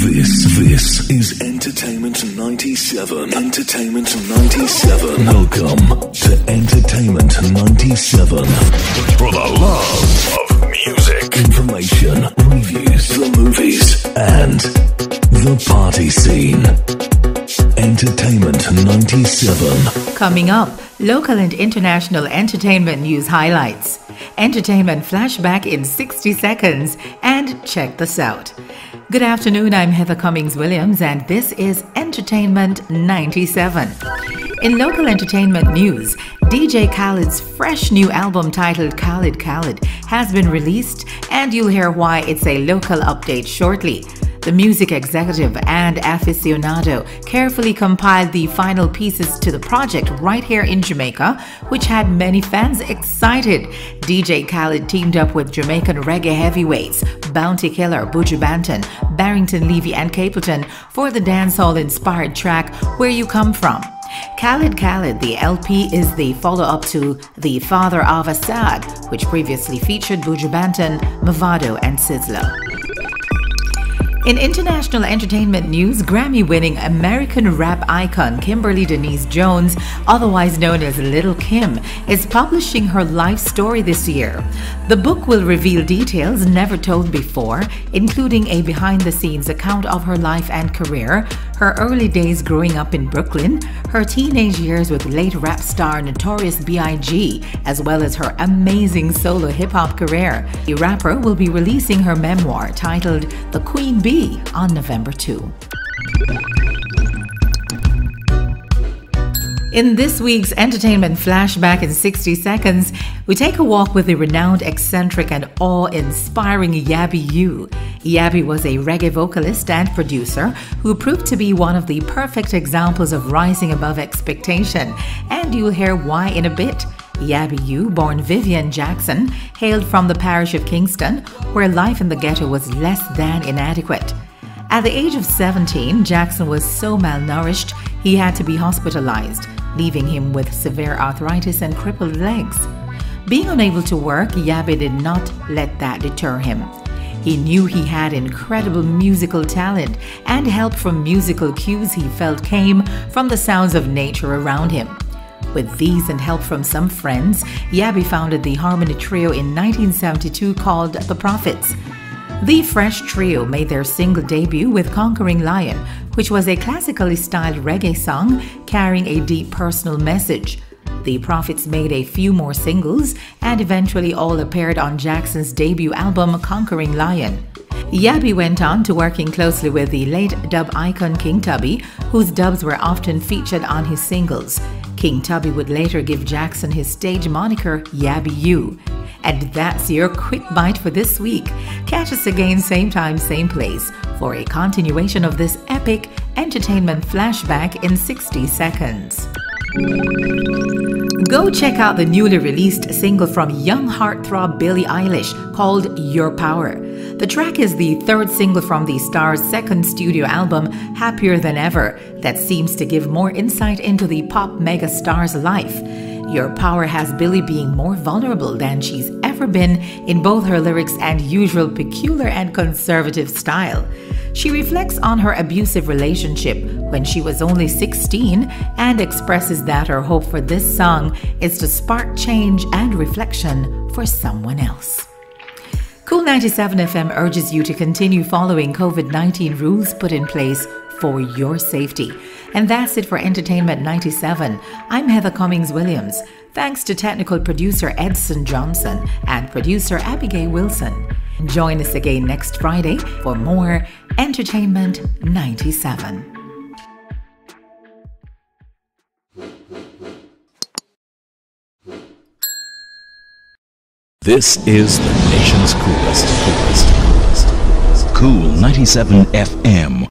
This is Entertainment 97. Entertainment 97. Welcome to Entertainment 97. For the love of music, information, reviews, the movies, and the party scene. Entertainment 97. Coming up, local and international entertainment news highlights. Entertainment Flashback in 60 seconds. And check this out. Good afternoon, I'm Heather Cummings-Williams and this is Entertainment 97. In local entertainment news, DJ Khaled's fresh new album titled Khaled Khaled has been released and you'll hear why it's a local update shortly. The music executive and aficionado carefully compiled the final pieces to the project right here in Jamaica, which had many fans excited. DJ Khaled teamed up with Jamaican Reggae heavyweights Bounty Killer, Buju Banton, Barrington Levy and Capleton for the dancehall-inspired track Where You Come From. Khaled Khaled, the LP, is the follow-up to The Father of Assad, which previously featured Buju Banton, Mavado and Sizzla. In international entertainment news, Grammy-winning American rap icon Kimberly Denise Jones, otherwise known as Little Kim, is publishing her life story this year. The book will reveal details never told before, including a behind-the-scenes account of her life and career, her early days growing up in Brooklyn, her teenage years with late rap star Notorious B.I.G., as well as her amazing solo hip-hop career. The rapper will be releasing her memoir titled The Queen Bee on November 2. In this week's Entertainment Flashback in 60 seconds, we take a walk with the renowned, eccentric and awe-inspiring Yabby You. Yabby was a reggae vocalist and producer who proved to be one of the perfect examples of rising above expectation, and you'll hear why in a bit. Yabby You, born Vivian Jackson, hailed from the parish of Kingston, where life in the ghetto was less than inadequate. At the age of 17, Jackson was so malnourished he had to be hospitalized, leaving him with severe arthritis and crippled legs. Being unable to work, Yabby did not let that deter him. He knew he had incredible musical talent, and help from musical cues he felt came from the sounds of nature around him. With these and help from some friends, Yabby founded the harmony trio in 1972 called The Prophets. The Fresh Trio made their single debut with Conquering Lion, which was a classically styled reggae song carrying a deep personal message. The Prophets made a few more singles and eventually all appeared on Jackson's debut album Conquering Lion. Yabby went on to working closely with the late dub icon King Tubby, whose dubs were often featured on his singles. King Tubby would later give Jackson his stage moniker Yabby You. And that's your quick bite for this week. Catch us again same time, same place for a continuation of this epic entertainment flashback in 60 seconds. Go check out the newly released single from young heartthrob Billie Eilish called Your Power. The track is the third single from the star's second studio album, Happier Than Ever, that seems to give more insight into the pop mega star's life. Your Power has Billie being more vulnerable than she's ever been in both her lyrics and usual peculiar and conservative style. She reflects on her abusive relationship when she was only 16 and expresses that her hope for this song is to spark change and reflection for someone else. KOOL97FM urges you to continue following COVID-19 rules put in place for your safety. And that's it for Entertainment 97. I'm Heather Cummings-Williams. Thanks to technical producer Edson Johnson and producer Abigail Wilson. Join us again next Friday for more Entertainment 97. This is the nation's coolest. KOOL97FM.